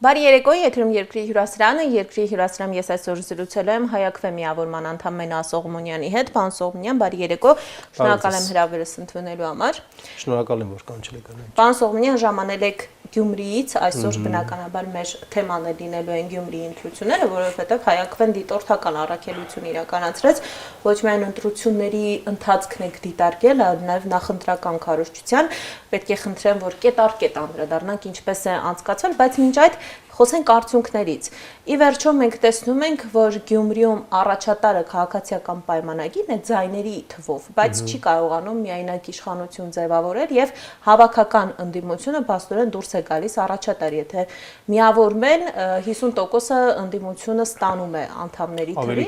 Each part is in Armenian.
Բարի երեկո, եթերում երկրի հյուրասրանը, երկրի հյուրասրամ ես այսօր զրուցել եմ Հայաքվե միավորման անդամ Մենա Սողոմոնյանի հետ, պարոն Սողոմոնյան, բարի երեկո, շնորհակալ եմ հրավերս ընդունելու համար։ Շնորհակալ եմ, որ կանչել եք այնպես։ Պարոն Սողոմոնյան, ժամանել եք Գյումրիից, այսօր բնականաբար մեր թեման է լինելու են Գյումրիի ընտրությունները, որովհետև Հայաքվեն դիտորդական առաքելություն իրականացրեց, ոչ միայն ընտրությունների ընթացքն եք դիտարկել, այլ նաև նախընտրական քարոզչության, պետք է խնդրեմ, որ կետառ-կետ անդրադառնանք ինչպես է անցկացվել, բայց մինչ այդ խոսենք արդյունքներից։ Ի վերջո մենք տեսնում ենք, որ Գյումրիում առաջատարը քաղաքացիական պայմանագիրն է ձայների թվով, բայց չի կարողանում միայնակ իշխանություն ձևավորել եւ հավաքական ընդդիմությունը փաստորեն դուրս է գալիս առաջատար, եթե միավորվեն 50%-ը ընդդիմությունը ստանում է անդամների թվի,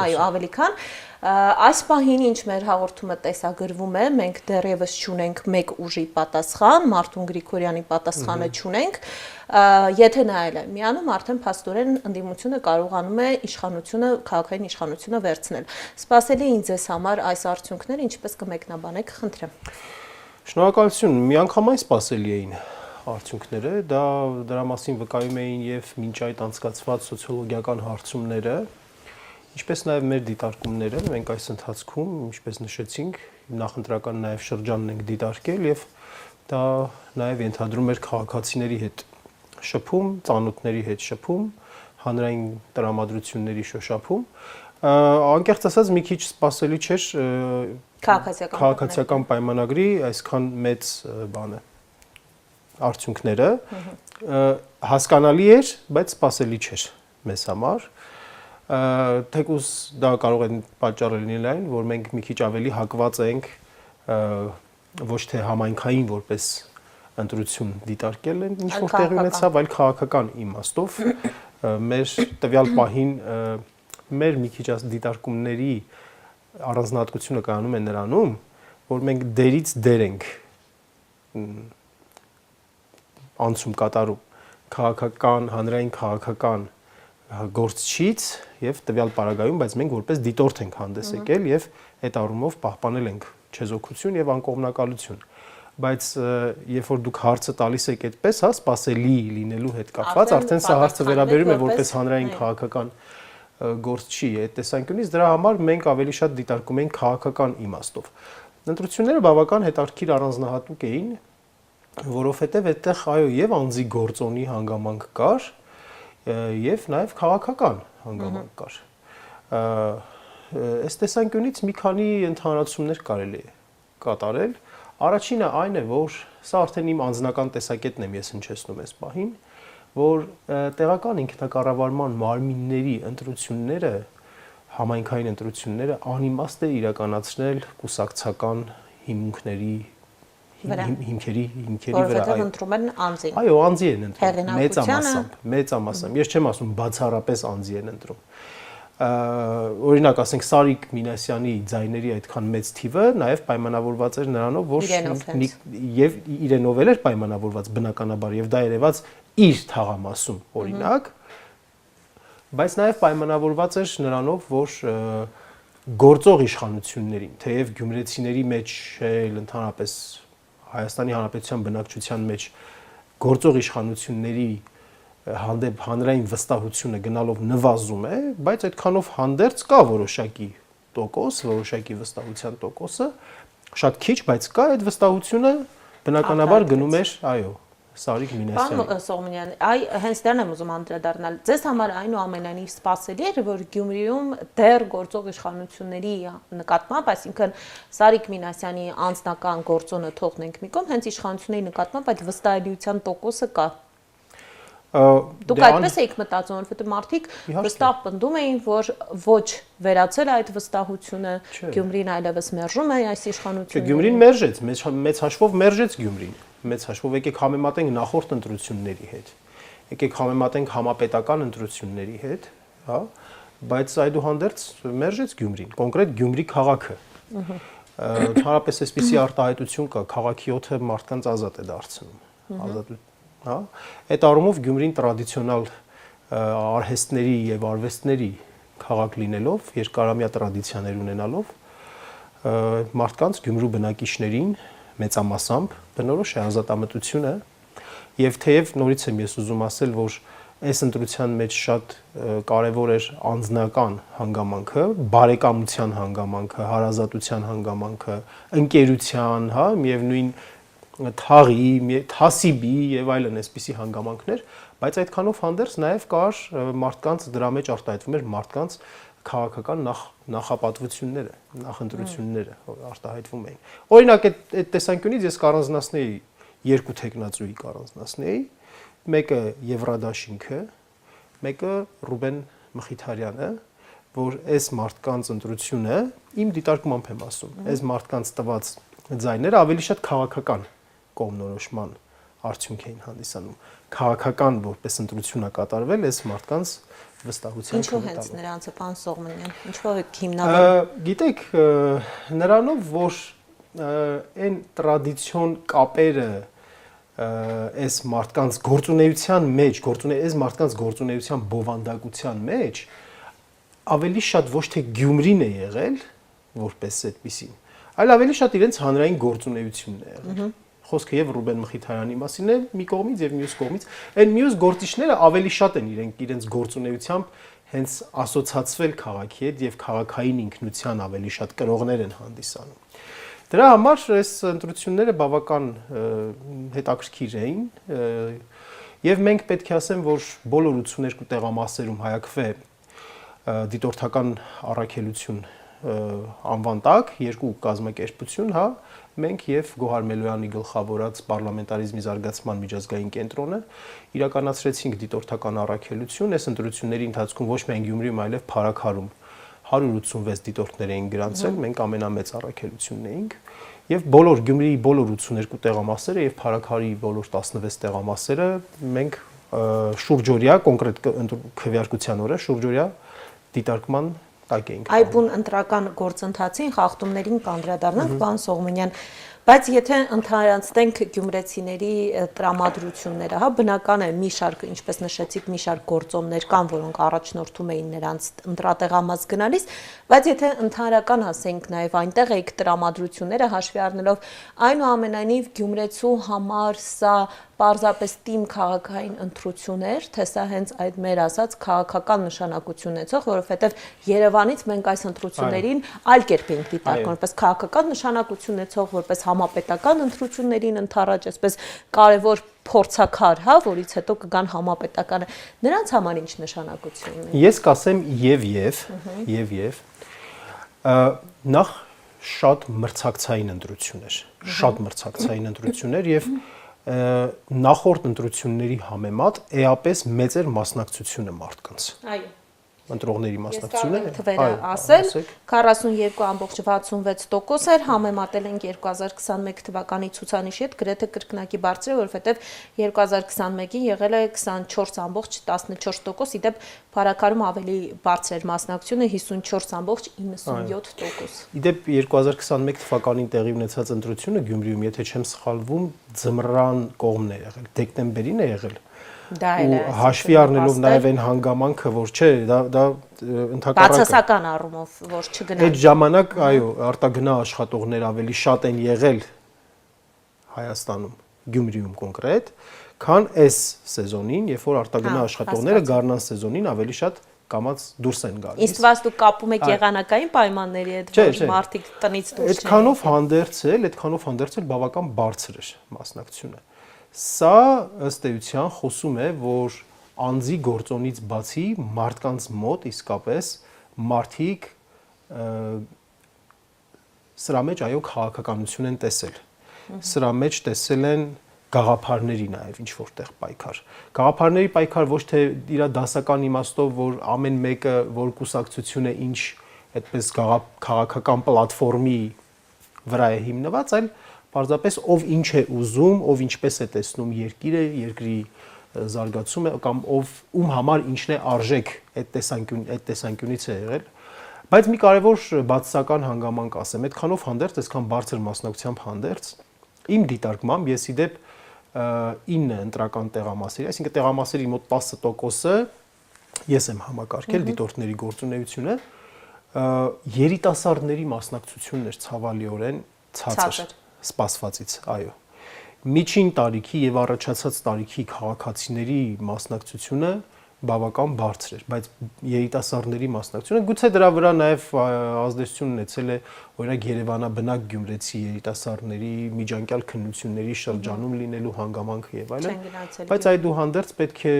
այո, ավելի քան Այս պահին ինչ մեր հաղորդումը տեսագրվում է, մենք դեռևս չունենք մեկ ուժի պատասխան, Մարտուն Գրիգորյանի պատասխանը չունենք, եթե նայել է միանում արդեն փաստորեն ընդդիմությունը կարողանում է իշխանությունը, քաղաքային իշխանությունը վերցնել։ Սպասելի է ինձ համար այս արդյունքները ինչպես կմեկնաբանեք, խնդրեմ։ Շնորհակալություն, միանգամայն սպասելի էին արդյունքները, դրա մասին վկայում էին եւ մինչ այդ անցկացված սոցիոլոգիական հարցումները, ինչպես նաև մեր դիտարկումները, մենք այս ընթացքում, ինչպես նշեցինք, նախընտրական նաև շրջանն ենք դիտարկել եւ դա նաև ենթադրում էր քաղաքացիների հետ շփում, ծանոթների հետ շփում, հանրային տրամադրությունների շոշափում, անկեղծ ասած մի քիչ սպասելի չէր քաղաքացիական պայմանագրի այսքան մեծ բանը արդյունքները հասկանալի էր, բայց սպասելի չէր մեզ համար թեկուզ դա կարող է պատճառը լինել այն, որ մենք մի քիչ ավելի հակված ենք ոչ թե համայնքային որպես ընտրություն դիտարկել են, ինչ որ տեղի ունեցավ, այլ քաղաքական իմաստով մեր տվյալ պահին մեր մի քիչ դիտարկումների առանձնահատկությունը կայանում է նրանում, որ մենք դերից դեր ենք անցում կատարում քաղաքական, հանրային քաղաքական գործչից եւ տվյալ պարագայում, բայց մենք որպես դիտորդ ենք հանդես եկել եւ այդ առումով պահպանել ենք չեզոքություն եւ անկողմնակալություն։ Բայց երբ որ դուք հարցը տալիս եք այդպես, հա, սпасելի լինելու հետ կապված, արդեն սա հարցը վերաբերում է որպես հանրային քաղաքական գործչի այդ տեսանկյունից, դրա համար մենք ավելի շատ դիտարկում ենք քաղաքական իմաստով։ Ընտրությունները բավական հետաքրքիր առանձնահատուկ էին, որովհետեւ այդտեղ այո եւ անձի գործոնի հանգամանք կար եւ նաեւ քաղաքական հանգամանք կար։ Այս տեսանկյունից մի քանի ընդհանրացումներ կարելի է կատարել։ Առաջինը այն է, որ սա արդեն իմ անձնական տեսակետն եմ ես հնչեցնում այս պահին, որ տեղական ինքնակառավարման մարմինների ընտրությունները, համայնքային ընտրությունները անիմաստ է իրականացնել կուսակցական հիմունքների հիմքերի վրա, որովհետև ընտրում են անձին։ Այո, անձի են ընտրում, մեծամասամբ։ Ես չեմ ասում բացառապես անձի են ընտրում։ Օրինակ, ասենք Սարիկ Մինասյանի ձայների այդքան մեծ թիվը նաև պայմանավորված էր նրանով, որ եւ իրենով էր պայմանավորված բնականաբար եւ դա երևաց իր թաղամասում, օրինակ, բայց նաև պայմանավորված էր նրանով, որ գործող իշխանություններին, թեև գյումրեցիների մեջ էլ ընդհանրապես Հայաստանի Հանրապետության բնակչության մեջ գործող իշխանությունների հանդեպ հանրային վստահությունը գնալով նվազում է, բայց այդքանով հանդերձ կա որոշակի տոկոս, որոշակի վստահության տոկոսը, շատ քիչ, բայց կա այդ վստահությունը բնականաբար գնում էր, այո, Սարիկ Մինասյանի։ Պարոն Սողոմոնյան, հենց դրան եմ ուզում անդրադառնալ։ Ձեզ համար այնուամենայնիվ սպասելի էր, որ Գյումրիում դեռ գործող իշխանությունների նկատմամբ, այսինքն Սարիկ Մինասյանի անձնական գործոնը թողնենք մի կողմ, հենց իշխանությունների նկատմամբ այդ վստահելիության տոկոսը կա։ Դուք այդպես եք մտածում, որովհետև մարդիկ վստահ պնդում էին, որ ոչ վերացել այդ վստահությունը, Գյումրին այլևս մերժում է այս իշխանությունը։ Գյումրին մերժեց, մեծ հաշվով մերժեց Գյումրին։ Մեծ հաշվով եկեք համեմատենք նախորդ ընտրությունների հետ։ Եկեք համեմատենք համապետական ընտրությունների հետ, հա, բայց այդուհանդերձ մերժեց Գյումրին, կոնկրետ Գյումրի քաղաքը։ Ընդհանրապես այսպիսի արտահայտություն կա, քաղաքի օդը մարդկանց ազատ է դարձնում, ազատ, հա։ Այդ առումով Գյումրին տրադիցիոնալ արհեստների եւ արվեստների քաղաք լինելով, երկարամյա տրադիցիաներ ունենալով, մարդկանց Գյումրու բնակիչներին մեծամասամբ բնորոշ է ազատամտությունը եւ թեև նորից եմ ես ուզում ասել, որ այս ընտրության մեջ շատ կարևոր էր անձնական հանգամանքը, բարեկամության հանգամանքը, հարազատության հանգամանքը, ընկերության, հա, միևնույն թաղի, թասիբի եւ այլն այսպիսի հանգամանքներ, բայց այդքանով հանդերձ նաեւ կար մարդկանց դրա մեջ արտահայտվում էր մարդկանց քաղաքական նախապատվությունները, նախընտրությունները արտահայտվում էին։ Օրինակ այդ տեսանկյունից ես կառանձնացնեի երկու տեխնացուի կառանձնացնեի, մեկը Եվրադաշինքը, մեկը Ռուբեն Մխիթարյանը, որ այս մարդկանց ընտրությունը իմ դիտարկմամբ եմ ասում, այս մարդկանց տված ձայները ավելի շատ քաղաքական կողմնորոշման արդյունք էին հանդիսանում։ Քաղաքական որպես ընտրություն է կատարվել այս մարդկանց վստահության Ինչու հենց նրանցը, պարոն Սողոմոնյան, ինչու է հիմնավորում։ Գիտեք, նրանով, որ այն տրադիցիոն կապերը այս մարդկանց գործունեության մեջ, այս մարդկանց գործունեության բովանդակության մեջ ավելի շատ ոչ թե Գյումրին է եղել, որպես այդպեսին, այլ ավելի շատ իրենց հանրային գործունեությունն է եղել։ Խոսքը եւ Ռուբեն Մխիթարյանի մասին է մի կողմից եւ մյուս կողմից, այն մյուս գործիչները ավելի շատ են իրենց գործունեությամբ հենց ասոցացվել քաղաքի հետ եւ քաղաքային ինքնության ավելի շատ կրողներ են հանդիսանում։ Դրա համար այս ընտրությունները բավական հետաքրքիր էին եւ մենք պետք է ասեմ, որ բոլոր 82 տեղամասերում հայակվե դիտորդական առաքելություն անվան տակ երկու կազմակերպություն, հա, մենք եւ Գոհար Մելոյանի գլխավորած պարլամենտարիզմի զարգացման միջազգային կենտրոնը իրականացրեցինք դիտորդական առաքելություն, այս ընտրությունների ընթացքում ոչ միայն Գյումրիում, այլև Փարաքարում 186 դիտորդներ էին գրանցել, մենք ամենամեծ առաքելությունն էինք եւ բոլոր Գյումրիի բոլոր 82 տեղամասերը եւ Փարաքարի բոլոր 16 տեղամասերը մենք շուրջօրյա կոնկրետ քվեարկության օրը շուրջօրյա դիտարկման տակ էինք։ Այբուն ընտրական գործընթացին խախտումներին կանդրադառնանք, պարոն Սողոմոնյան, բայց եթե ընդհանրացնենք գյումրեցիների տրամադրությունները, հա, բնական է մի շարք, ինչպես նշեցիք, մի շարք գործոններ կան, որոնք առաջնորդում էին նրանց ընտրատեղամաս գնալիս, բայց եթե ընդհանրական ասենք նաև այնտեղ եք տրամադրությունները հաշվի առնելով, այնուամենայնիվ գյումրեցու համար սա պարզապես թիմ քաղաքային ընտրություն էր, թե սա հենց այդ մեր ասած քաղաքական նշանակություն ունեցող, որովհետև Երևանից մենք այս ընտրություններին այլ կերպ ենք դիտարկում, որպես քաղաքական նշանակություն ունեցող, որպես համապետական ընտրություններին ընթառաջ, այսպես կարևոր փորձաքար, հա, որից հետո կգան համապետականը։ Նրանց համար ինչ նշանակություն ունի։ Ես կասեմ եւ նախ շատ մրցակցային ընտրություններ, շատ մրցակցային ընտրություններ եւ նախորդ ընտրությունների համեմատ էապես մեծ էր մասնակցությունը մարդկանց։ Այո։ Ընտրողների մասնակցությունը։ Ես թվերը ասել 42.66% էր, համեմատել ենք 2021 թվականի ցուցանիշի հետ, գրեթե կրկնակի բարձր է, որովհետև 2021-ին եղել է 24.14%, իդեպ Փարաքարում ավելի բարձր էր մասնակցությունը 54.97%։ Իդեպ 2021 թվականին տեղի ունեցած ընտրությունը Գյումրիում, եթե չեմ սխալվում, ձմռան կողմն է եղել, դեկտեմբերին է եղել։ Դա էլ է հաշվի առնելով նաև այն հանգամանքը, որ չէ, դա ընդհակառակը բացասական առումով, որ չգնա։ Այդ ժամանակ, այո, արտագնա աշխատողներ ավելի շատ են եղել Հայաստանում, Գյումրիում կոնկրետ, քան այս սեզոնին, երբ որ արտագնա աշխատողները գարնան սեզոնին ավելի շատ կամած դուրս են գալիս։ Իսկ դուք կապում եք եղանակային պայմանների հետ, որ մարդիկ տնից դուրս չեն։ Այդքանով հանդերձել բավական բարձր էր մասնակցությունը։ Սա ըստ էության խոսում է, որ անձի գործոնից բացի մարդկանց մոտ իսկապես մարդիկ սրա մեջ այո քաղաքականություն են տեսել։ Սրա մեջ տեսել են գաղափարների նաև ինչ որտեղ պայքար։ Գաղափարների պայքար ոչ թե իր դասական իմաստով, որ ամեն մեկը որ կուսակցությունը ինչ այդպես քաղաքական պլատֆորմի վրա է հիմնված, այլ պարզապես ով ինչ է ուզում, ով ինչպես է տեսնում երկիրը, երկրի զարգացումը կամ ում համար ինչն է արժեք այդ տեսանկյունից է եղել։ Բայց մի կարևոր բացասական հանգամանք ասեմ, այդքանով հանդերձ, այսքան բարձր մասնակցությամբ հանդերձ, իմ դիտարկմամբ ես իդեպ 9 ընտրական տեղամասերի, այսինքն տեղամասերի մոտ 10%-ը ես եմ համակարգել դիտորդների գործունեությունը, երիտասարդների մասնակցությունն էր ցավալիորեն ցածր սպասվածից, այո։ միջին տարիքի եւ առաջացած տարիքի քաղաքացիների մասնակցությունը բավական բարձր էր, բայց երիտասարդների մասնակցությունը գուցե դրա վրա նաև ազդեցություն ունեցել է օրինակ Երևանաբնակ գյումրեցի երիտասարդների միջանկյալ քննությունների շրջանում լինելու հանգամանքը եւ այլն, բայց այդուհանդերձ պետք է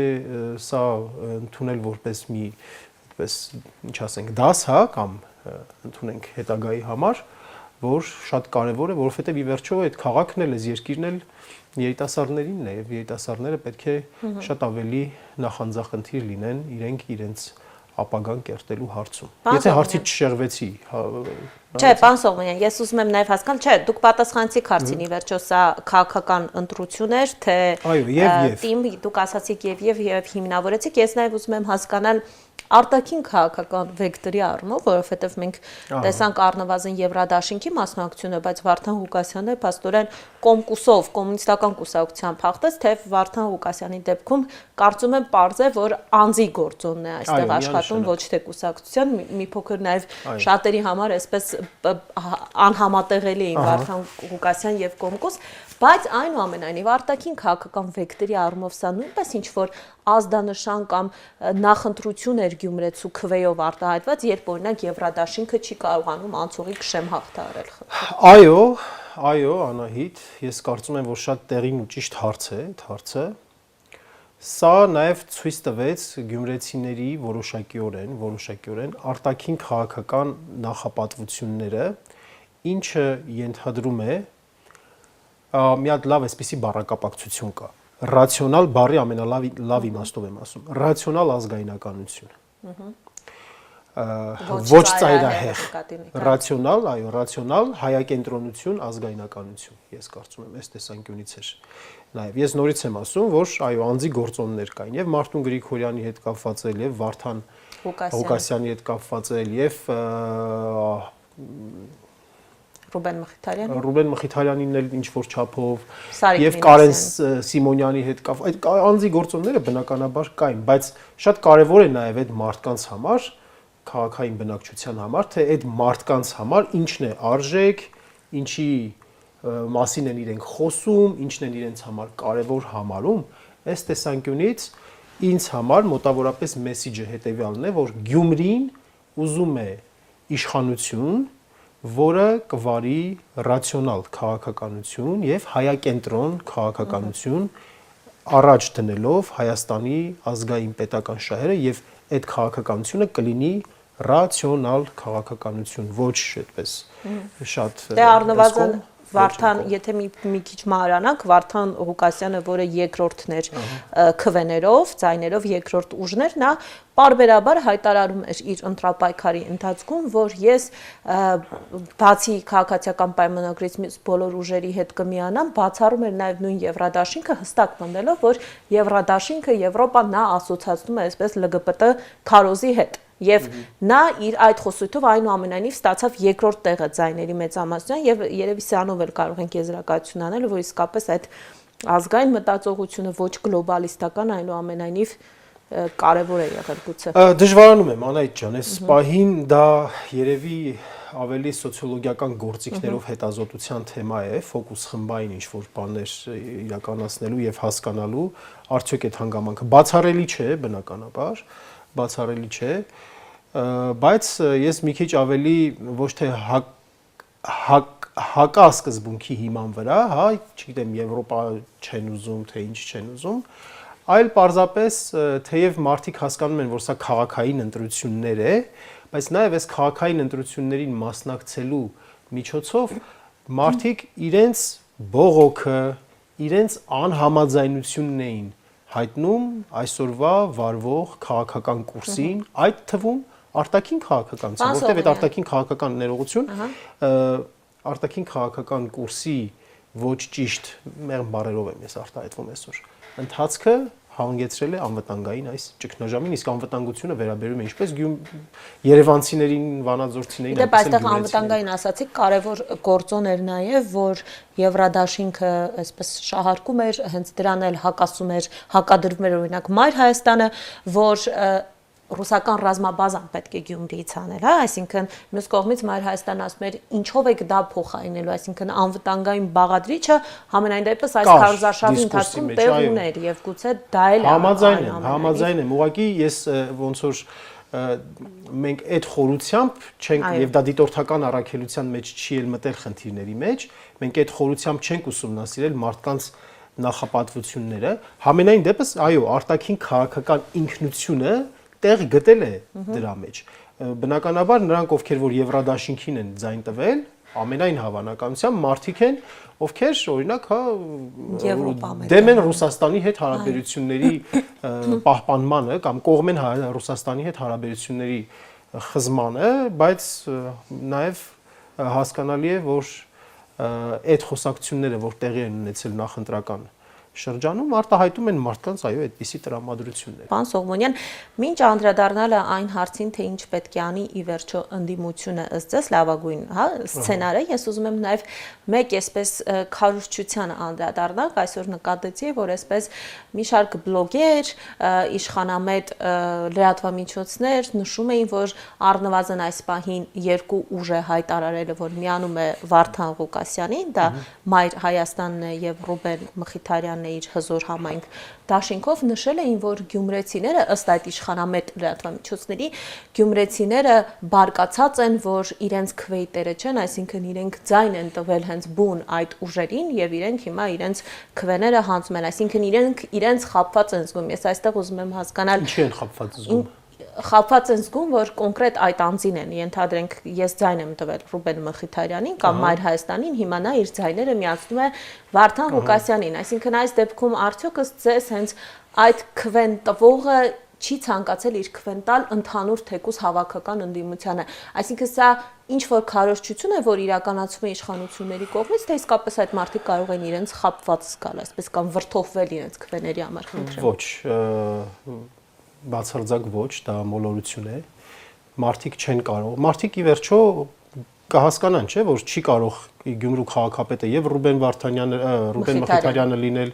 սա ընդունել որպես մի, այդպես, ինչ ասենք, դաս, հա, կամ ընդունենք հետագայի համար, որ շատ կարևոր է, որովհետեւ ի վերջո այդ քաղաքն էլ, այս երկիրն էլ երիտասարդներինն է եւ երիտասարդները պետք է շատ ավելի նախանձախնդիր լինեն իրենց ապագան կերտելու հարցում։ Եթե հարցից չշեղվեցի, Չէ, պարոն Սողոմոնյան, ես ուզում եմ նաև հասկանալ, չէ, դուք պատասխանեցիք հարցին, ի վերջո սա քաղաքական ընտրություն էր, թե թիմ, դուք ասացիք եւ հիմնավորեցիք, ես նաև ուզում եմ հասկանալ արտաքին քաղաքական վեկտորի առումով, որովհետև մենք տեսանք առնվազն Եվրադաշինքի մասնակցությունը, բայց Վարդան Ղուկասյանը փաստորեն կոմկուսով, կոմունիստական կուսակցությամբ հաղթեց, թե Վարդան Ղուկասյանի դեպքում կարծում եմ պարզ է, որ անձի գործոնն է այստեղ աշխատում, ոչ թե կուսակցության, մի փոքր նաև շատերի համար այսպես անհամատեղելի էին Վարդան Ղուկասյան եւ Կոմկուս, բայց այնուամենայնիվ արտաքին քաղաքական վեկտորի առումով սա նույնպես ինչ որ ազդանշան կամ նախընտրություն էր Գյումրեցու քվեով արտահայտված, երբ օրինակ Եվրադաշինքը չի կարողանում անցողիկ շեմ հաղթահարել։ Այո, Անահիտ, ես կարծում եմ, որ շատ տեղին ու ճիշտ հարց է, այդ հարցը։ Սա նաև ցույց տվեց գյումրեցիների որոշակիորեն արտաքին քաղաքական նախապատվությունները, ինչը ենթադրում է մի հատ լավ այսպիսի բառակապակցություն կա։ Ռացիոնալ բառի ամենալավ իմաստով եմ ասում։ Ռացիոնալ ազգայնականություն։ Ոչ ծայրահեղ։ Ռացիոնալ, այո, ռացիոնալ հայակենտրոնություն, ազգայնականություն, ես կարծում եմ, այս տեսանկյունից էր։ Նաև ես նորից եմ ասում, որ այո, անձի գործոններ կային եւ Մարտուն Գրիգորյանի հետ կապված էլ եւ Վարդան Ղուկասյանի հետ կապված էլ եւ Ռուբեն Մխիթարյանին էլ ինչ որ չափով եւ Կարեն Սիմոնյանի հետ կապ այդ անձի գործոնները բնականաբար կային, բայց շատ կարեւոր է նաեւ այդ մարդկանց համար, քաղաքային բնակչության համար, թե այդ մարդկանց համար ինչն է արժեք, ինչի մասին են իրենք խոսում, ինչն են իրենց համար կարևոր համարում, այս տեսանկյունից ինձ համար մոտավորապես մեսիջը հետեւյալն է, որ Գյումրին ուզում է իշխանություն, որը կվարի ռացիոնալ քաղաքականություն եւ հայակենտրոն քաղաքականություն առաջ դնելով Հայաստանի ազգային պետական շահերը եւ այդ քաղաքականությունը կլինի ռացիոնալ քաղաքականություն, ոչ այդպես շատ դե առնվազն Վարդան, եթե մի քիչ մահարանանք, Վարդան Ղուկասյանը, որը երկրորդն էր քվեներով, ձայներով երկրորդ ուժն էր, նա պարբերաբար հայտարարում էր իր ընտրապայքարի ընթացքում, որ ես բացի քաղաքացիական պայմանագրից բոլոր ուժերի հետ կմիանամ, բացառում էր նաև նույն Եվրադաշինքը հստակ պնդելով, որ Եվրադաշինքը Եվրոպան նա ասոցացնում է այսպես ԼԳԲՏ քարոզի հետ։ Եվ նա իր այդ խոսույթով այնուամենայնիվ ստացավ երկրորդ տեղը ձայների մեծամասնության եւ երևի սրանով էլ կարող ենք եզրակացություն անել, որ իսկապես այդ ազգային մտածողությունը ոչ գլոբալիստական այնուամենայնիվ կարևոր է եղել գուցե։ Դժվարանում եմ Անահիտ ջան, այս պահին դա երևի ավելի սոցիոլոգիական գործիքներով հետազոտության թեմա է, ֆոկուս խմբային ինչ որ բաներ իրականացնելու եւ հասկանալու, արդյոք այդ հանգամանքը բացառելի չէ, բնականաբար, բացառելի չէ, բայց ես մի քիչ ավելի ոչ թե հակասկզբունքի հիման վրա, հա, չգիտեմ, Եվրոպա չեն ուզում, թե ինչ չեն ուզում, այլ պարզապես թեև մարդիկ հասկանում են, որ սա քաղաքային ընտրություններ է, բայց նաև այս քաղաքային ընտրություններին մասնակցելու միջոցով մարդիկ իրենց բողոքը, իրենց անհամաձայնությունն էին հայտնում այսօրվա վարվող քաղաքական կուրսին, այդ թվում արտաքին քաղաքականություն, որտեղ այդ արտաքին քաղաքական ներողություն, արտաքին քաղաքական կուրսի ոչ ճիշտ մեղմ բառերով եմ ես արտահայտվում այսօր, ընթացքը հանգեցրել է անվտանգային այս ճգնաժամին, իսկ անվտանգությունը վերաբերում է ինչպես երևանցիներին, վանաձորցիներին, այնպես էլ այստեղ անվտանգային ասացիք, կարևոր գործոն էր նաև, որ Եվրադաշինքը այսպես շահարկում էր, հենց դրան էլ հակասում էր, հակադրվում էր օրինակ Մայր Հայաստանը, որ ռուսական ռազմաբազան պետք է Գյումրիից անել, հա, այսինքն մյուս կողմից Մայր Հայաստանը ասում էր ինչով եք դա փոխարինելու, այսինքն անվտանգային բաղադրիչը համենայն դեպս այս քարոզարշավի ընթացքում տեղ ուներ եւ գուցե դա էլ համաձայն եմ, ուղղակի ես ոնց որ մենք այդ խորությամբ չենք եւ դա դիտորդական առաքելության մեջ չի էլ մտել խնդիրների մեջ, մենք այդ խորությամբ չենք ուսումնասիրել մարդկանց նախապատվությունները, համենայն դեպս այո, արտաքին քաղաքական ինքնությունը տեղ գտել է դրա մեջ։ Բնականաբար նրանք, ովքեր որ Եվրադաշինքին են ձայն տվել, ամենայն հավանականությամբ մարդիկ են, ովքեր օրինակ, հա, դեմ են Ռուսաստանի հետ հարաբերությունների պահպանմանը կամ կողմ են Ռուսաստանի հետ հարաբերությունների խզմանը, բայց նաև հասկանալի է, որ այդ խոսակցությունները, որ տեղի են ունեցել նախընտրական շրջանում արտահայտում են մարդկանց այո այդպիսի տրամադրություններ։ Պարոն Սողոմոնյան, մինչ անդրադառնալը այն հարցին, թե ինչ պետք է անի ի վերջո ընդդիմությունը ըստ ձեզ լավագույն, հա, սցենարը, ես ուզում եմ նաև մեկ այսպես քարոզչությանը անդրադառնալ, այսօր նկատեցի, որ այսպես մի շարք բլոգեր, իշխանամետ լրատվամիջոցներ նշում էին, որ առնվազն այս պահին երկու ուժ է հայտարարել, որ միանում է Վարդան Ղուկասյանին, դա Մայր Հայաստանն է եւ Ռուբեն Մխիթարյանն իր հզոր համայնք դաշինքով նշել էին, որ գյումրեցիները ըստ այդ իշխանամետ լրատվամիջոցների գյումրեցիները բարկացած են, որ իրենց քվեյտերը չեն, այսինքն իրենք ձայն են տվել հենց բուն այդ ուժերին եւ իրենք հիմա իրենց քվեները հանձում են, այսինքն իրենց խաբված են զգում։ Ես այստեղ ուզում եմ հասկանալ ինչի են խաբված զգում։ Խաբված են զգում, որ կոնկրետ այդ անձին են, ենթադրենք ես ձայն եմ տվել Ռուբեն Մխիթարյանին կամ Մայր Հայաստանին, հիմա նա իր ձայները միացնում է Վարդան Ղուկասյանին, այսինքն այս դեպքում արդյոք ըստ ձեզ հենց այդ քվեն տվողը չի ցանկացել իր քվեն տալ ընդհանուր թեկուզ հավաքական ընդդիմությանը, այսինքն սա ինչ որ քարոզչություն է, որ իրականացվում է իշխանությունների կողմից, թե իսկապես այդ մարդիկ կարող են իրենց խաբված զգալ, այսպես կամ վրթովվել իրենց քվեների համար, խնդրեմ։ Ոչ, բացարձակ ոչ, դա մոլորություն է։ Մարդիկ չեն կարող։ Մարդիկ ի վերջո կհասկանան, չէ, որ չի կարող Գյումրու քաղաքապետը եւ Ռուբեն Մխիթարյանը լինել,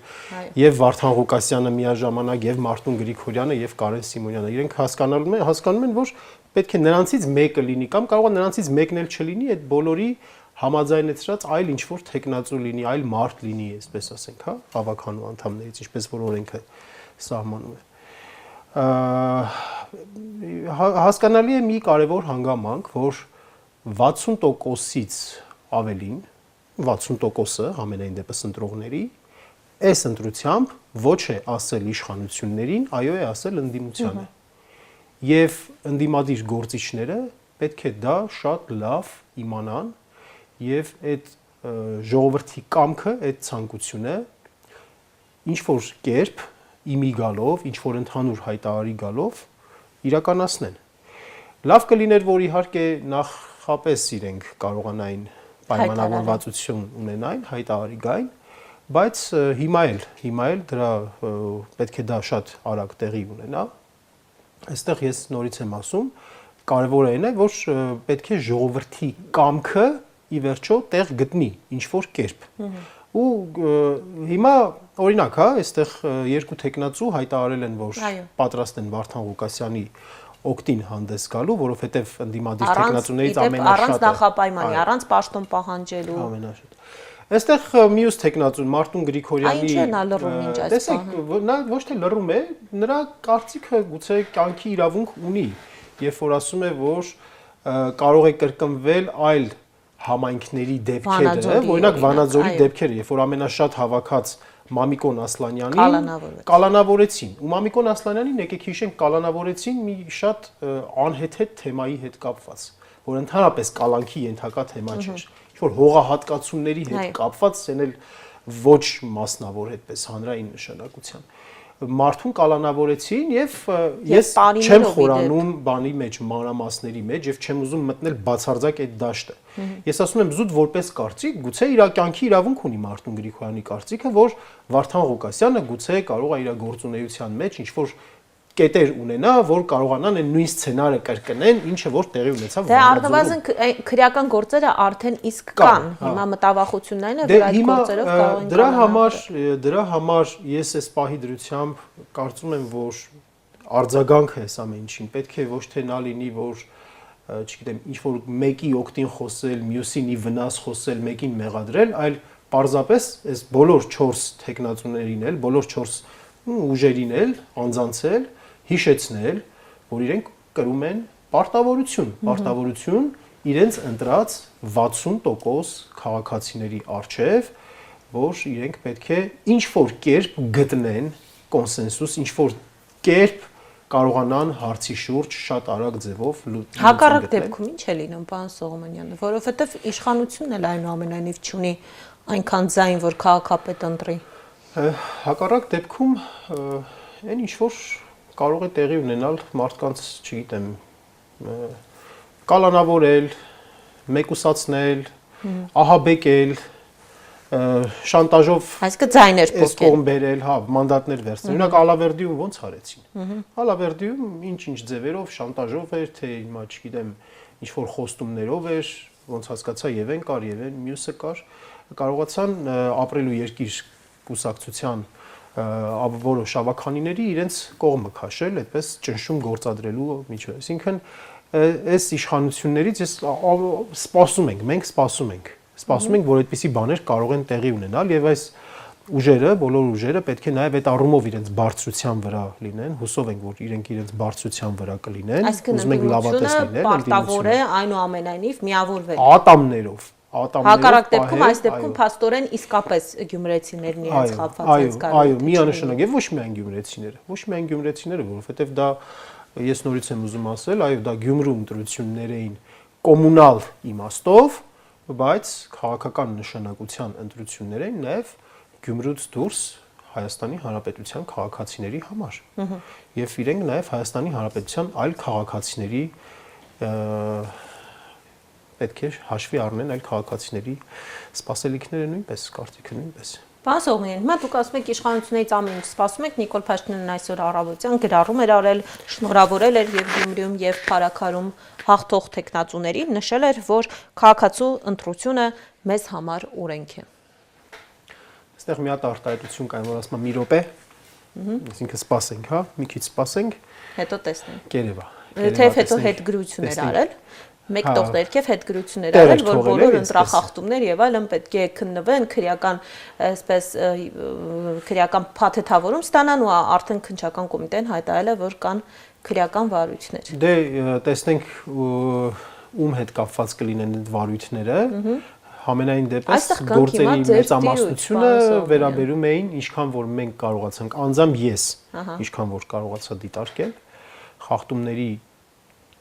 եւ Վարդան Ղուկասյանը միաժամանակ, եւ Մարտուն Գրիգորյանը եւ Կարեն Սիմոնյանը։ Իրենք հասկանում են, որ պետք է նրանցից մեկը լինի կամ կարող է նրանցից մեկն էլ չլինի, այդ բոլորի համաձայնեցրած այլ ինչ որ տեխնացու լինի, այլ մարդ լինի, այսպես ասենք, հա, հավաքանու անդամներից, ինչպես որ օրենքը սահմանում է։ Հասկանալի է մի կարևոր հանգամանք, որ 60%-ից ավելին, 60%-ը ամենայն դեպս ընտրողների, այս ընտրությամբ ոչ է ասել իշխանություններին, այո է ասել ընդդիմությանը։ Եվ ընդդիմադիր գործիչները պետք է դա շատ լավ իմանան եւ այդ ժողովրդի կամքը, այդ ցանկությունը ինչ որ կերպ իմի գալով, ինչ որ ընդհանուր հայտարարի գալով իրականացնեն։ Լավ կլիներ, որ իհարկե նախապես իրենք կարողանային պայմանավորվածություն ունենային, հայտարարի գային, բայց հիմա էլ դրա պետք է դա շատ արագ տեղի ունենա։ Այստեղ ես նորից եմ ասում, կարևորը այն է, որ պետք է ժողովրդի կամքը ի վերջո տեղ գտնի ինչ որ կերպ։ Ու հիմա օրինակ, հա, այստեղ երկու տեխնացու հայտարարել են, որ պատրաստ են Վարդան Ղուկասյանի օգտին հանդես գալու, որովհետև ընդդիմադիր տեխնացուներից ամենաշատը առանց նախապայմանի, առանց պաշտոն պահանջելու։ Ամենաշատը։ Այստեղ մյուս տեխնացուն Մարտուն Գրիգորյանի Ինչ է նա լռում ինչ այս տեսեք, նա ոչ թե լռում է, նրա կարծիքը գուցե կյանքի իրավունք ունի, երբ որ ասում է, որ կարող է կրկնվել այլ համայնքների դեպքերը, օրինակ Վանաձորի դեպքերը, երբ որ ամենաշատ հավաքած Մամիկոն Ասլանյանին կալանավորեցին։ Ու Մամիկոն Ասլանյանին եկեք հիշենք կալանավորեցին մի շատ անհեթեթ թեմայի հետ կապված, որ ընդհանրապես կալանքի ենթակա թեմա չէր։ Ինչ որ հողահատկացումների հետ կապված, ցեն էլ ոչ մասնավոր այդպես հանրային նշանակության։ Մարդուն կալանավորեցին եւ ես չեմ խորանում բանի մեջ, մանրամասների մեջ եւ չեմ ուզում մտնել բացարձակ այդ դաշտը։ Ես ասում եմ զուտ որպես կարծիք, գուցե իր կյանքի իրավունք ունի Մարտուն Գրիգորյանի կարծիքը, որ Վարդան Ղուկասյանը գուցե կարող է իր գործունեության մեջ ինչ որ կետեր ունենա, որ կարողանան այն նույն սցենարը կրկնեն, ինչը որ տեղի ունեցավ Դե առնվազն քրեական գործերը արդեն իսկ կան։ Հիմա մտավախությունն այն է, որ այդ գործերով կարող են դրա համար ես այս պահի դրությամբ կարծում եմ, որ արձագանքը այս ամեն ինչին պետք է ոչ թե նա լինի, որ չգիտեմ, ինչ որ մեկի օգտին խոսել, մյուսինի վնաս խոսել, մեկին մեղադրել, այլ պարզապես այս բոլոր 4 տեխնացուներին էլ, բոլոր 4 ուժերին էլ անձանցել, հիշեցնել, որ իրենք կրում են պարտավորություն իրենց ընտրած 60% քաղաքացիների արչև, որ իրենք պետք է ինչ որ կերպ գտնեն կոնսենսուս, ինչ որ կերպ կարողանան հարցի շուրջ շատ արագ ձևով լուծում գտնել։ Հակառակ դեպքում ինչ է լինում, պարոն Սողոմոնյան, որովհետև իշխանությունն էլ այնուամենայնիվ չունի այնքան ձայն, որ քաղաքապետ ընտրի։ Հակառակ դեպքում այն ինչ որ կարող է տեղի ունենալ մարդկանց, չգիտեմ, կալանավորել, մեկուսացնել, ահաբեկել, շանտաժով այսինքն ձայներ փոխել, կողմ բերել, հա, մանդատներ վերցնել։ Օրինակ Ալավերդիում ոնց արեցին։ Ալավերդիում ինչ-ինչ ձևերով շանտաժով էր, թե հիմա չգիտեմ, ինչ որ խոստումներով էր, ոնց հասկացա Եվեն կար, Եվեն մյուսը կար, կարողացան ապրելու երկիր կուսակցության որոշ ավականիների իրենց կողմը քաշել, այդպես ճնշում գործադրելու միջով։ Այսինքն այս իշխանություններից ես սպասում ենք, մենք սպասում ենք, որ այդպիսի բաներ կարող են տեղի ունենալ եւ այս ուժերը, բոլոր ուժերը պետք է նաեւ այդ առումով իրենց բարձրության վրա լինեն, հուսով ենք, որ իրենք իրենց բարձրության վրա կլինեն, ուզում ենք լավատես լինել, պարտավոր է այնուամենայնիվ միավորվել ատամներով հակառակ դեպքում այս դեպքում փաստորեն իսկապես գյումրեցիներն իրենց խաբված են զգալու։ Այո, միանշանակ եւ ոչ միայն գյումրեցիները, որովհետեւ դա ես նորից եմ ուզում ասել, այո, դա Գյումրու ընտրություններ էին կոմունալ իմաստով, բայց քաղաքական նշանակության ընտրություններ էին նաև Գյումրուց դուրս Հայաստանի Հանրապետության քաղաքացիների համար։ Եվ իրենք նաև Հայաստանի Հանրապետության այլ քաղաքացիների պետք է հաշվի առնեն այլ քաղաքացիների սպասելիքները նույնպես, կարծիքը նույնպես։ Պարոն Սողոմոնյան, հիմա դուք ասում եք իշխանություններից ամեն ինչ սպասում եք, Նիկոլ Փաշինյանն այսօր առավոտյան գրառում էր արել, շնորհավորել էր եւ Գյումրիում եւ Փարաքարում հաղթող տեխնացուներին, նշել էր, որ քաղաքացու ընտրությունը մեզ համար օրենք է։ Այստեղ մի հատ արտահայտություն կա, որ ասում եմ՝ մի րոպե, այսինքն սպասենք, հա, մի քիչ սպասենք, հետո տեսնենք։ Կերևա։ Թե հետո հետգրություն էր արել։ Մեկ տող ներքև հետգրություններ արել, որ բոլոր ընտրախախտումներ եւ այլն պետք է քննվեն, քրեական, այսպես քրեական փաթեթավորում ստանան ու արդեն քննչական կոմիտեն հայտարարել է, որ կան քրեական վարույթներ։ Դե տեսնենք ում հետ կապված կլինեն այդ վարույթները։ Համենայն դեպս գործերի մեծամասնությունը վերաբերում էին, ինչքան որ մենք կարողացանք, անձամբ ես, ինչքան որ կարողացա դիտարկել, խախտումների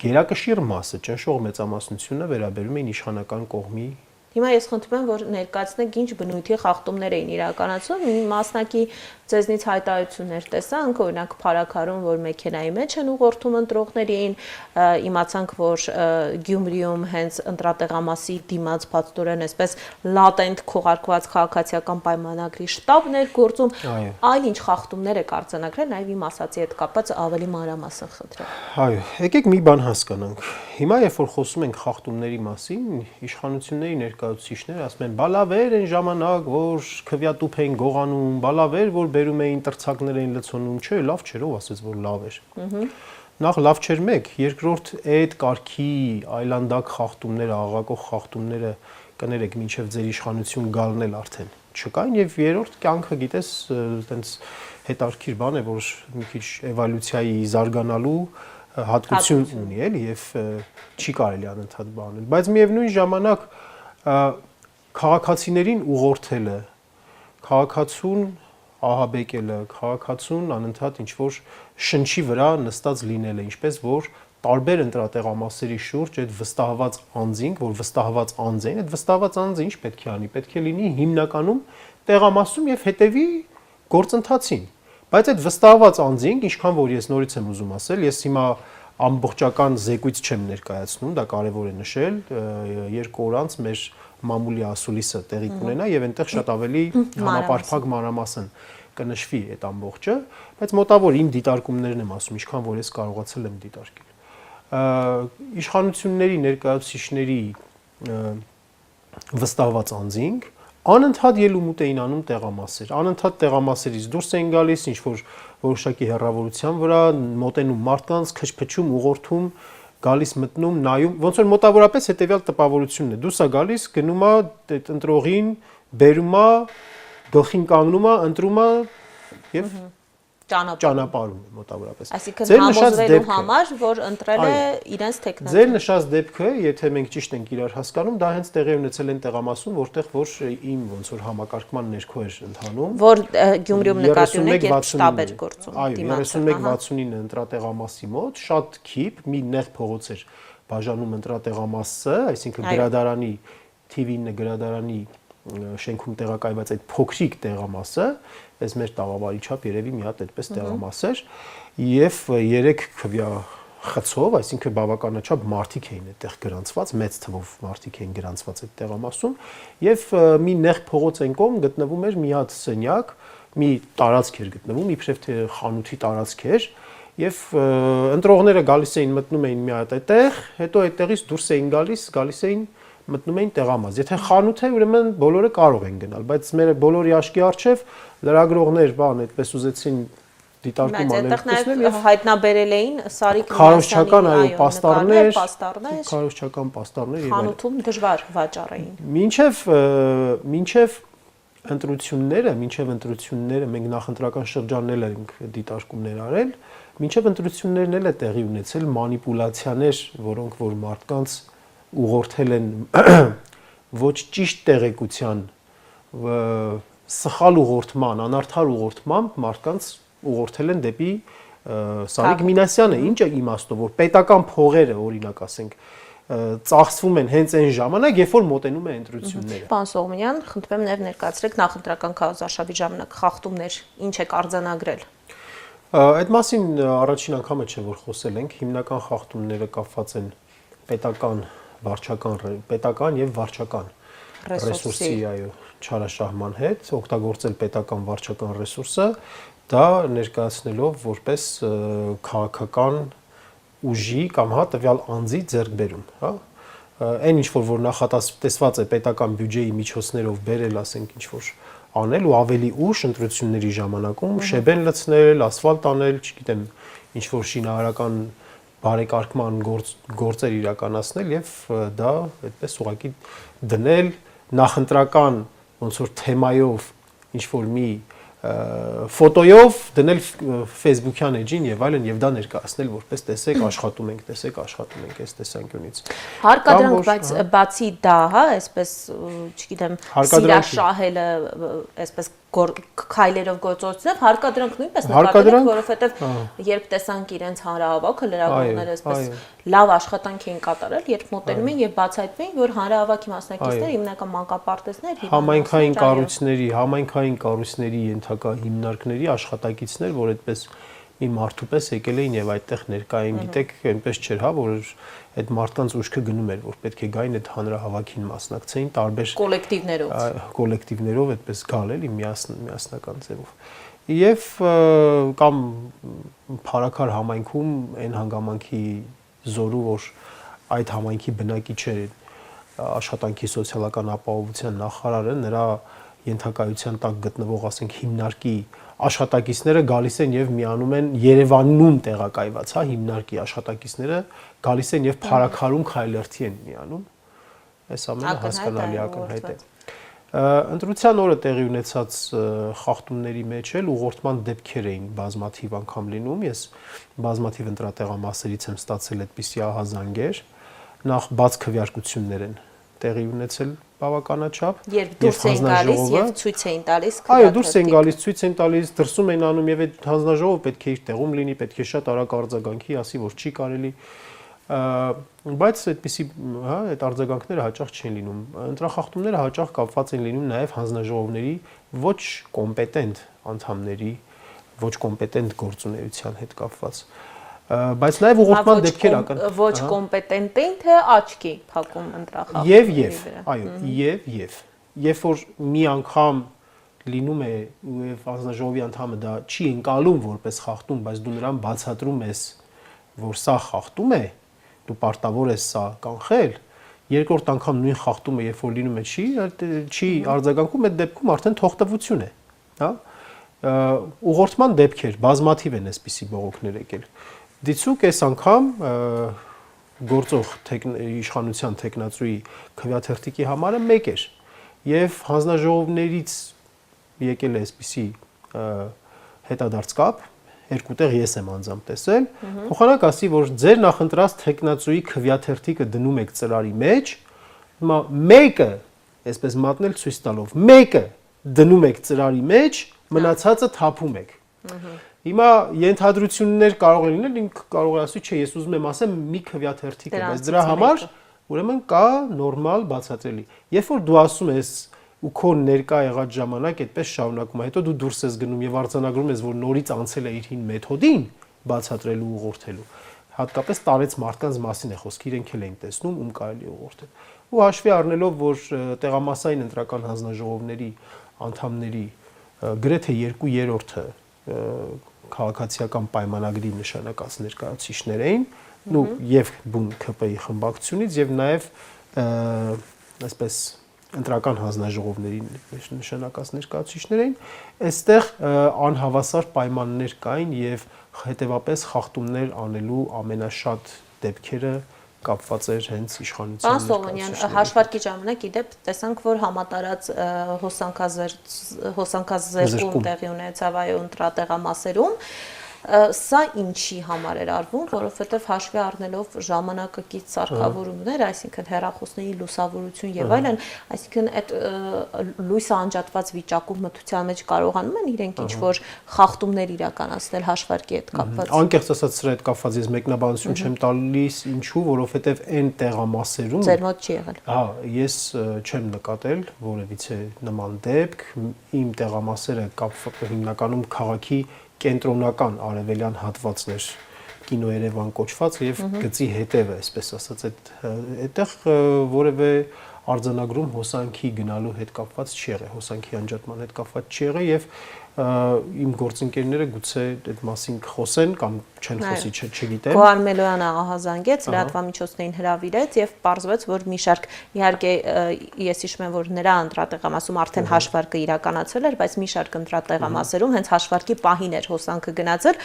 գերակշիռ մասը, ճնշող մեծամասնությունը վերաբերում էին իշխանական կողմի։ Հիմա ես խնդրում եմ, որ ներկայացնեք ինչ բնույթի խախտումներ էին իրականացում, մասնակի ձեզնից հայտարարություններ տեսանք, օրինակ Փարաքարում, որ մեքենայի մեջ են ուղղորդում ընտրողներին, իմացանք, որ Գյումրիում հենց ընտրատեղամասի դիմաց փաստորեն այսպես լատենտ քողարկված քաղաքացիական պայմանագրի շտաբն էր գործում, այլ ինչ խախտումներ եք արձանագրել, նաև իմ ասացի հետ կապված ավելի մանրամասն խնդրեմ։ Այո, եկեք մի բան հասկանանք։ Հիմա երբ որ խոսում ենք խախտումների մասին, իշխանությունների ներկայացուցիչները ասում են՝ «Բա լավ էր այն ժամանակ, որ քվյատուփ էին գողանում, բա լավ էր, որ բերում էին տրցակներ էին լցոնում», չէ, լավ չէր, ով ասեց, որ լավ էր։ Նախ լավ չէր մեկ, երկրորդ այդ կարգի այլանդակ խախտումները, աղաղակող խախտումները կներեք մինչև ձեր իշխանություն գալն էլ արդեն չկային եւ երրորդ կյանքը գիտես այտենց հետարքիր բան է, որ մի քիչ էվոլյուցիայի զարգանալու հատկություն ունի էլի եւ չի կարելի անընդհատ բանել, բայց միևնույն ժամանակ քաղաքացիներին ուղղորդելը, քաղաքացուն ահաբեկելը, քաղաքացուն անընդհատ ինչ որ շնչի վրա նստած լինելը, ինչպես որ տարբեր ընտրատեղամասերի շուրջ այդ վստահված անձինք, որ վստահված անձ են, այդ վստահված անձը ինչ պետք է անի, պետք է լինի հիմնականում տեղամասում եւ հետեւի գործընթացին, բայց այդ վստահված անձինք, ինչքան որ ես նորից եմ ուզում ասել, ես հիմա ամբողջական զեկույց չեմ ներկայացնում, դա կարևոր է նշել, 2 օր անց մեր մամուլի ասուլիսը տեղի կունենա եւ այնտեղ շատ ավելի համապարփակ մանրամասն կնշվի այդ ամբողջը, բայց մոտավոր իմ դիտարկումներն եմ ասում, ինչքան որ ես կարողացել եմ դիտարկել։ Իշխանությունների ներկայացուցիչների վստահված անձինք անընդհատ ելումուտ էին անում տեղամասեր, անընդհատ տեղամասերից դուրս էին գալիս, ինչ որ որոշակի հեռավորության վրա, մոտենում մարդկանց, քչփչում, ուղղորդում, գալիս մտնում, նայում, ոնց որ մոտավորապես հետեւյալ տպավորությունն է։ Դուրս է գալիս, գնում է ընտրողին, բերում է, գլխին կանգնում է, ընտրում է եւ ճանապարհում է մոտավորապես։ Այսինքն համոզվելու համար, որ ընտրել է իրենց տեխնիկան։ Ձեր նշած դեպքը, եթե մենք ճիշտ ենք իրար հասկանում, դա հենց տեղի ունեցել են տեղամասում, որտեղ որ իմ ոնց որ համակարգման ներքո էր ընթանում, որ Գյումրիում նկատի ունեք, երբ շտաբ էր գործում։ Այո, 31-69 ընտրատեղամասի մոտ շատ քիփ մի նեղ փողոց էր բաժանում ընտրատեղամասը, այսինքն գրադարանի TV9 գրադարանի շենքում տեղակայված այդ փոքրիկ տեղամասը, այս մեր տաղավարի չափ երևի մի հատ այդպես տեղամաս էր, եւ 3 քվյա խցով, այսինքն բավականաչափ մարդիկ էին այդտեղ գրանցված, մեծ թվով մարդիկ էին գրանցված այդ տեղամասում, եւ մի նեղ փողոց այն կողմ գտնվում էր մի հատ սենյակ, մի տարածք էր գտնվում, իբրև թե խանութի տարածք էր, եւ ընտրողները գալիս էին մտնում էին մի հատ այդտեղ, հետո այդտեղից դուրս էին գալիս էին մտնում էին տեղամաս։ Եթե խանութ է, ուրեմն բոլորը կարող են գնալ, բայց մեր բոլորի աշկի առջև լրագրողներ, բան, այդպես ուզեցին դիտարկում անել, եւ հայտնաբերել էին Սարիկ քարոզչական, այո, պաստառներ, քարոզչական պաստառներ եւ խանութում դժվար վաճառեին։ Մինչև ընտրությունները մենք նախընտրական շրջաններ ենք դիտարկումներ արել, մինչև ընտրություններն էլ է տեղի ունեցել մանիպուլյացիաներ, որոնք որ մարդկանց ուղղորդել են ոչ ճիշտ տեղեկության, սխալ ուղղորդման, անարդար ուղղորդմամբ մարդկանց ուղղորդել են դեպի Սարիկ Մինասյանը, ինչը իմաստով, որ պետական փողերը, օրինակ ասենք, ծախսվում են հենց այն ժամանակ, երբ որ մոտենում է ընտրությունները։ Պարոն Սողոմոնյան, խնդրում եմ նաև ներկայացրեք նախընտրական քարոզարշավի ժամանակ խախտումներ, ինչ եք արձանագրել։ Այդ մասին առաջին անգամը չէ, որ խոսել ենք, հիմնական խախտումները կապված են պետական եւ վարչական ռեսուրսի, այո, չարաշահման հետ, օգտագործել պետական վարչական ռեսուրսը, դա ներկայացնելով որպես քաղաքական ուժի կամ հա տվյալ անձի ձեռքբերում, հա, այն ինչ որ նախատեսված է պետական բյուջեի միջոցներով բերել, ասենք ինչ որ անել ու ավելի ուշ ընտրությունների ժամանակում շեբեն լցնել, ասֆալտ անել, չգիտեմ, ինչ որ շինարարական բարեկարգման գործեր իրականացնել եւ դա այդպես ուղղակի դնել նախընտրական ոնց որ թեմայով ինչ որ մի ֆոտոյով դնել Facebook-յան էջին եւ այլն եւ դա ներկայացնել որպես տեսեք աշխատում ենք այս տեսանկյունից։ Հարկադրանք, բայց բացի դա, հա, այսպես, չգիտեմ, սիրաշահելը, այսպես քայլերով գործողությունով հարկադրանք նույնպես նկատել, որովհետեւ երբ տեսանք իրենց հանրահավաքը լրագրողները այսպես լավ աշխատանք էին կատարել, երբ մոտենում են եւ բացահայտում են, որ հանրահավաքի մասնակիցները հիմնական մանկապարտեզներ, համայնքային կառույցների ենթակա հիմնարկների աշխատակիցներ, որ այդպես մի մարդու պես եկել էին եւ այդտեղ ներկա էին, գիտեք, այնպես չէր, հա, որ այդ մարդկանց ուշքը գնում էր, որ պետք է գային այդ հանրահավաքին մասնակցեին տարբեր կոլեկտիվներով այդպես գալ էլի միասնական ձևով։ Եվ կամ փարաքար համայնքում այն հանգամանքի զորու, որ այդ համայնքի բնակիչը աշխատանքի սոցիալական ապահովության նախարարը նրա ենթակայության տակ գտնվող, ասենք, հիմնարկի աշխատակիցները գալիս են եւ միանում են Երևանում տեղակայված, հա, հիմնարկի աշխատակիցները գալիս են եւ փարաքարում քայլերթի են միանում։ Այս ամենը հասկանալի ակնհայտ է։ Ընտրության օրը տեղի ունեցած խախտումների մեջ էլ ուղղորդման դեպքեր էին բազմաթիվ անգամ լինում։ Ես բազմաթիվ ընտրատեղամասերից եմ ստացել այդպիսի ահազանգեր, նախ բաց քվեարկություններ են տեղի ունեցել բավականաչափ, երբ դուրս են գալիս եւ ցույց էին տալիս։ Այո, դուրս են գալիս, ցույց են տալիս, դրսում են անում եւ այդ հանձնաժողովը պետք է իր տեղում լինի, պետք է շատ արագ արձագանքի, ասի, որ չի կարելի։ Բայց այդպիսի, հա, այդ արձագանքները հաճախ չեն լինում։ Ընտրախախտումները հաճախ կապված են լինում նաեւ հանձնաժողովների ոչ կոմպետենտ անդամների, ոչ կոմպետենտ գործունեության հետ կապված։ Բայց նաև ուղղորդման դեպքեր ական ոչ կոմպետենտ են թե աչքի փակում ընտրախախտում եւ այո եւ երբ որ մի անգամ լինում է եւ հանձնաժողովի անդամը դա չի ընկալում որպես խախտում, բայց դու նրան բացատրում ես որ սա խախտում է, դու պարտավոր ես սա կանխել, երկրորդ անգամ նույն խախտումը երբ որ լինում է չի արձագանքում, այդ դեպքում արդեն թողտվություն է, հա։ Ուղղորդման դեպքեր բազմաթիվ են այսպիսի բողոքներ եկել։ Դիցուկ այս անգամ գործող իշխանության տեխնացուի քվեաթերթիկի համարը 1 էր եւ հանձնաժողովներից եկել է այսպիսի հետադարձ կապ, երկու տեղ ես եմ անձամբ տեսել, փոխանակ ասի, որ ձեր նախընտրած տեխնացուի քվեաթերթիկը դնում եք ծրարի մեջ, հիմա մեկը, այսպես մատնել ցույց տալով, մեկը դնում եք ծրարի մեջ, մնացածը թափում եք։ Հիմա ենթադրություններ կարող են լինել, ինքը կարող է ասի, չէ, ես ուզում եմ ասեմ մի քվեաթերթիկ է, բայց դրա համար ուրեմն կա նորմալ բացատրելի։ Երբ որ դու ասում ես ու քո ներկա եղած ժամանակ այդպես շարունակում է, հետո դու դուրս ես գնում եւ արձանագրում ես, որ նորից անցել է իր հին մեթոդին բացատրելու ու ուղղորդելու։ Հատկապես տարեց մարդկանց մասին է խոսքը, իրենք էլ են տեսնում, ում կարելի է ուղղորդել։ Ու հաշվի առնելով, որ տեղամասային ընտրական հանձնաժողովների անդամների գրեթե 2/3-ը քաղաքացիական պայմանագրի նշանակած ներկայացուցիչներ էին, ու եւ բուն ԿՊ-ի խմբակցությունից եւ նաեւ այսպես ընտրական հանձնաժողովների նշանակած ներկայացուցիչներ էին, այստեղ անհավասար պայմաններ կային եւ հետեւապես խախտումներ անելու ամենաշատ դեպքերը կապված էր հենց իշխանության։ Պարոն Սողոնյան, հաշվարկի ժամանակ իդեպ տեսանք, որ համատարած հոսանքազերկում տեղի ունեցավ այո ընտրատեղամասերում, սա ինչի համար էր արվում, որովհետև հաշվի առնելով ժամանակակից սարքավորումներ, այսինքն հեռախոսների լուսավորություն եւ այլն, այսինքն այդ լույսը անջատված վիճակում մթության մեջ կարողանում են իրենք ինչ-որ խախտումներ իրականացնել հաշվարկի հետ կապված։ Անկեղծ ասած սրա հետ կապված ես մեկնաբանություն չեմ տալիս, ինչու, որովհետև այն տեղամասերում ձեր մոտ չի եղել։ Հա, ես չեմ նկատել որևիցե նման դեպք, իմ տեղամասերը կապված հիմնականում քաղաքի կենտրոնական արևելյան հատվածներ կինո Երևան կոչված եւ գծի հետևը, այսպես ասած, այդտեղ որևէ արձանագրում հոսանքի գնալու հետ կապված չի եղել, հոսանքի անջատման հետ կապված չի եղել եւ իմ գործընկերները գուցե այդ մասին խոսեն կամ չեն խոսի, չգիտեմ։ Գոհար Մելոյանը աղահազանգեց, լրատվամիջոցներին հրավիրեց եւ պարզվեց, որ մի շարք իհարկե ես հիշում եմ, որ նրա ընտրատեղամասում արդեն հաշվարկը իրականացել էր, բայց մի շարք ընտրատեղամասերում հենց հաշվարկի պահին էր հոսանքը գնացել։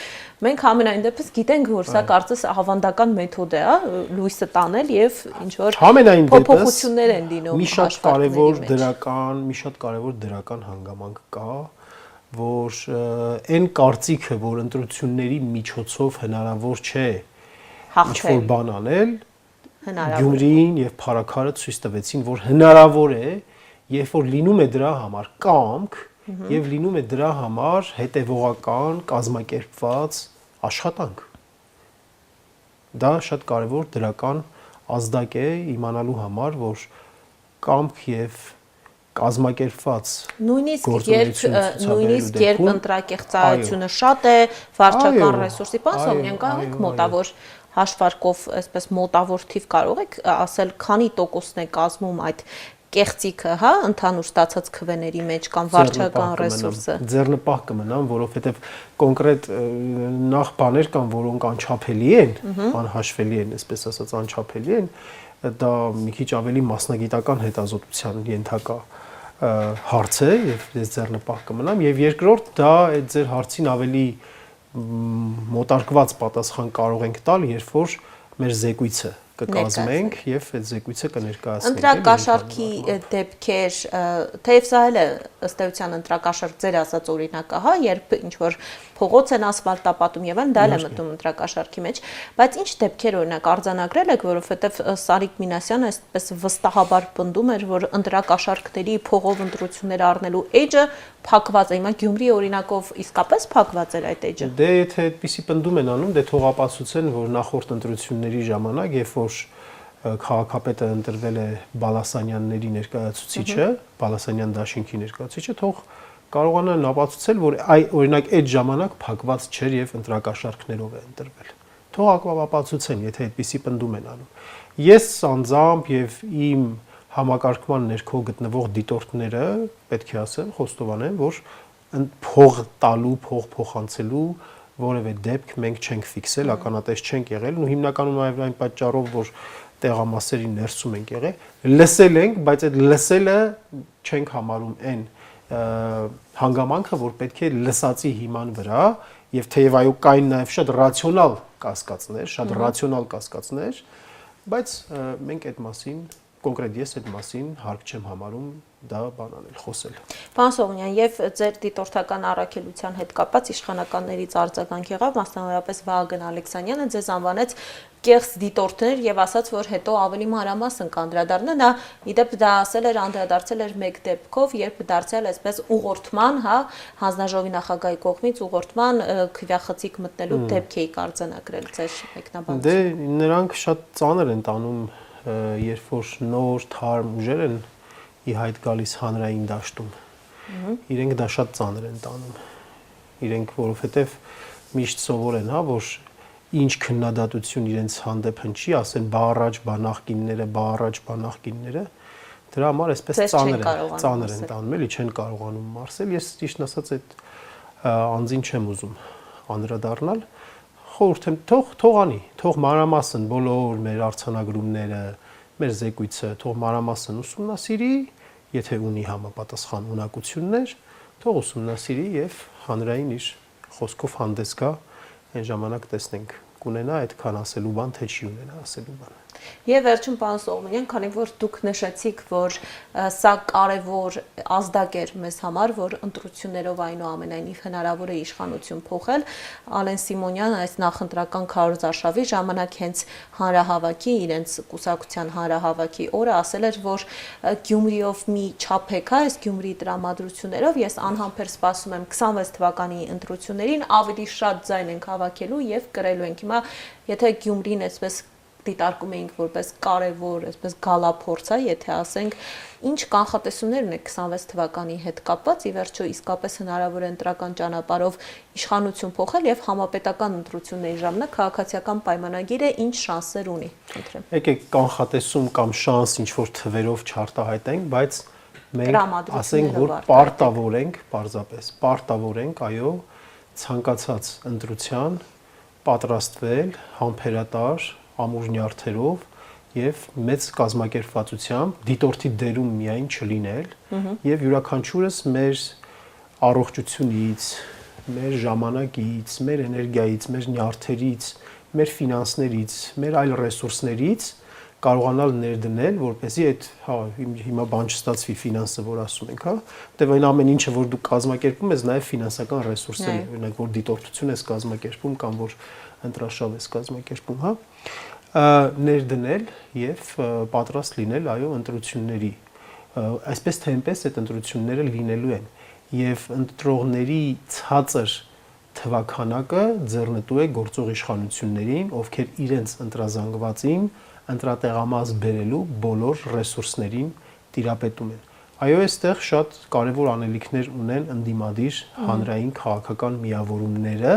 Մենք ամենայն դեպս գիտենք, որ սա կարծես ավանդական մեթոդ է, լույսը տանել եւ ինչ որ փոփոխություններ են լինում։ Մի շատ կարևոր դրական հանգամանք կա, որ այն կարծիքը, որ ընտրությունների միջոցով հնարավոր չէ ինչ-որ բան անել, Գյումրին եւ Փարաքարը ցույց տվեցին, որ հնարավոր է, երբ որ լինում է դրա համար կամք եւ լինում է դրա համար հետեւողական, կազմակերպված աշխատանք։ Դա շատ կարևոր դրական ազդակ է իմանալու համար, որ կամք եւ կազմակերպված նույնիսկ երբ ընտրակեղծարությունը շատ է, վարչական ռեսուրսի, պարոն Սողոնյան, կարող եք մոտավոր հաշվարկով, այսպես մոտավոր թիվ կարող եք ասել, քանի տոկոսն է կազմում այդ կեղծիքը, հա, ընդհանուր ստացած քվեների մեջ կամ վարչական ռեսուրսը։ Ձեռնպահ կմնան, որովհետև կոնկրետ նախ բաներ կան, որոնք անչափելի են, անհաշվելի են, այսպես ասած, անչափելի են, դա մի քիչ ավելի մասնագիտական հետազոտության ենթակա հարց է եւ ես ձեռնպահ կմնամ եւ երկրորդ դա այդ ձեր հարցին ավելի մոտարկված պատասխան կարող ենք տալ, երբ որ մեր զեկույցը կկազմենք եւ այդ զեկույցը կներկայացնենք։ Ընտրակաշառքի դեպքեր, թեև սա էլ է ըստ էության ընտրակաշառք ձեր ասած օրինակը, հա, երբ ինչ որ փողոց են ասֆալտապատում եւ այն դա էլ է մտնում ընտրակաշառքի մեջ, բայց ինչ դեպքեր օրինակ արձանագրել եք, որովհետեւ Սարիկ Մինասյանը այսպես վստահաբար պնդում էր, որ ընտրակաշառքների փողով ընտրություններ առնելու էջը փակված է։ Հիմա Գյումրի օրինակով իսկապես փակված էր այդ էջը։ Դե եթե այդպիսի պնդում են անում, դե թող ապացուցեն, որ նախորդ ընտրությունների ժամանակ, երբ որ քաղաքապետը ընտրվել է Բալասանյանների ներկայացուցիչը, Բալասանյան դաշինքի ներկայացուցիչը, թող կարողանան ապացուցել, որ օրինակ այդ ժամանակ փակված չէր եւ ընտրակաշառքներով է ընտրվել։ Թող ապացուցեն, եթե այդպիսի պնդում են անում։ Ես անձամբ եւ իմ համակարգման ներքո գտնվող դիտորդները պետք է ասեմ, խոստովանեմ, որ փող տալու, փող փոխանցելու որևէ դեպք մենք չենք ֆիքսել, ականատես չենք եղել, ու հիմնականում այն պատճառով, որ տեղամասերի ներսում ենք եղել, լսել ենք, բայց այդ լսելը չենք համարում այն հանգամանքը, որ պետք է լսածի հիման վրա, եւ թեև այո կային նաեւ շատ ռացիոնալ կասկածներ, բայց մենք այդ մասին կոնկրետ ես այդ մասին հարկ չեմ համարում դա բան անել, խոսել։ Պարոն Սողոմոնյան, եւ ձեր դիտորդական առաքելության հետ կապված իշխանականներից արձագանք եղավ, մասնավորապես Վահագն Ալեքսանյանը ձեզ անվանեց կեղծ դիտորդներ եւ ասաց, որ հետո ավելի մանրամասն կանդրադառնա, նա իդեպ դա ասել էր, անդրադարձել էր մեկ դեպքով, երբ դարձյալ այսպես ուղղորդման, հանձնաժողովի նախագահի կողմից ուղղորդման քվյախցիկ մտնելու դեպք էի արձանագրել ձեր մեկնաբանությամբ։ Դե նրանք շատ ծանր են տանում, երբ որ նոր թարմ ուժեր են ի հայտ գալիս հանրային դաշտում, իրենք դա շատ ծանր են տանում, իրենք որովհետև միշտ սովոր են, որ ինչ քննադատություն իրենց հանդեպ հնչի, ասեն բա առաջ բա նախկինները, դրա համար այսպես ծանր են տանում, էլի չեն կարողանում մարսել, ես ճիշտ ասած այդ անձին չեմ ուզում անդրադառնալ, խորհուրդ եմ թող անի, թող մանրամասն բոլոր մեր արձանագրումները, մեր զեկույցը, թող մանրամասն ուսումնասիրի, եթե ունի համապատասխան ունակություններ, թող ուսումնասիրի եւ հանրային իր խոսքով հանդես գա, այն ժամանակ տեսնենք կունենա այդքան ասելու բան, թե չի ունենա ասելու բան։ Եվ վերջում պարոն Սողոմոնյան, քանի որ դուք նշեցիք, որ սա կարևոր ազդակ էր մեզ համար, որ ընտրություններով այնուամենայնիվ հնարավոր է իշխանություն փոխել, Ալեն Սիմոնյան այս նախընտրական քարոզարշավի ժամանակ հենց հանրահավաքի, իրենց կուսակցության հանրահավաքի օրը ասել էր, որ Գյումրիով մի չափեք, այս Գյումրիի տրամադրություններով ես անհամբեր սպասում եմ 26 թվականի ընտրություններին ավելի շատ ձայն ենք հավաքելու եւ կրելու ենք։ Հիմա եթե Գյումրին այսպես դիտարկում էինք որպես կարևոր, այսպես գալափորձ, եթե ասենք, ինչ կանխատեսումներ ունեք 26 թվականի հետ կապված, ի վերջո իսկապես հնարավոր է ընտրական ճանապարհով իշխանություն փոխել եւ համապետական ընտրությունների ժամանակ քաղաքացիական պայմանագիրը ինչ շանսեր ունի, խնդրեմ։ Եկեք կանխատեսում կամ շանս ինչ որ թվերով չարտահայտենք, բայց մենք ասենք, որ պարտավոր ենք, այո, ցանկացած ընտրության պատրաստվել համբերատար ամուր նյարդերով եւ մեծ կազմակերպվածությամբ դիտորդի դերում միայն չլինել եւ յուրաքանչյուրս մեր առողջությունից, մեր ժամանակից, մեր էներգիայից, մեր նյարդերից, մեր ֆինանսներից, մեր այլ ռեսուրսներից կարողանալ ներդնել, որպեսզի այդ հիմա բան չստացվի ֆինանսը, որ ասում ենք, դե այն ամեն ինչը, որ դու կազմակերպում ես, նաեւ ֆինանսական ռեսուրսներ, օրինակ, որ դիտորդություն ես կազմակերպում կամ որ ընտրաշավ ես կազմակերպում, ներդնել եւ պատրաստ լինել այո ընտրությունների այսպես թե այնպես այդ ընտրությունները լինելու են եւ ընտրողների ցածր թվականակը ձեռնտու է գործող իշխանություններին, ովքեր իրենց ընտրազանգվածին ընտրատեղամաս բերելու բոլոր ռեսուրսներին տիրապետում են։ Այո, այստեղ շատ կարևոր անելիքներ ունեն ընդդիմադիր հանրային քաղաքական միավորումները,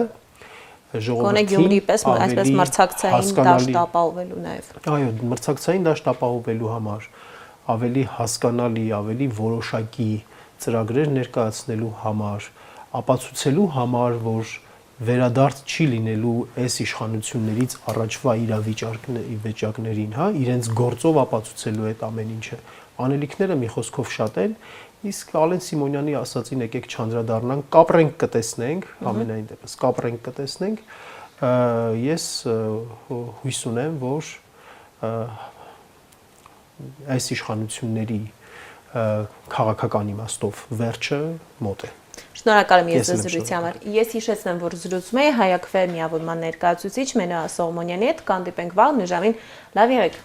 Գոնե Գյումրիի պես այսպես մրցակցային դաշտ ապահովելու նաև։ Այո, մրցակցային դաշտ ապահովելու համար ավելի հասկանալի, ավելի որոշակի ծրագրեր ներկայացնելու համար, ապացուցելու համար, որ վերադարձ չի լինելու այս իշխանություններից առաջվա իրավիճակներին, իրենց գործով ապացուցելու այդ ամեն ինչը։ Անելիքները մի խոսքով շատ են, իսկ Ալեն Սիմոնյանի ասածին եկեք չանդրադառնանք, կապրենք կտեսնենք, ամենայն դեպս կապրենք կտեսնենք, ես հույս ունեմ, որ այս իշխանությունների քաղաքական իմաստով վերջը մոտ է։ Շնորհակալ եմ ես զրույցի համար։ Ես հիշեցնեմ, որ զրուցում էի Հայաքվե միավորման ներկայացուցիչ Մենա Սողոմոնյանի հետ, կհանդիպենք վաղ նույն ժամին, լավ եղեք։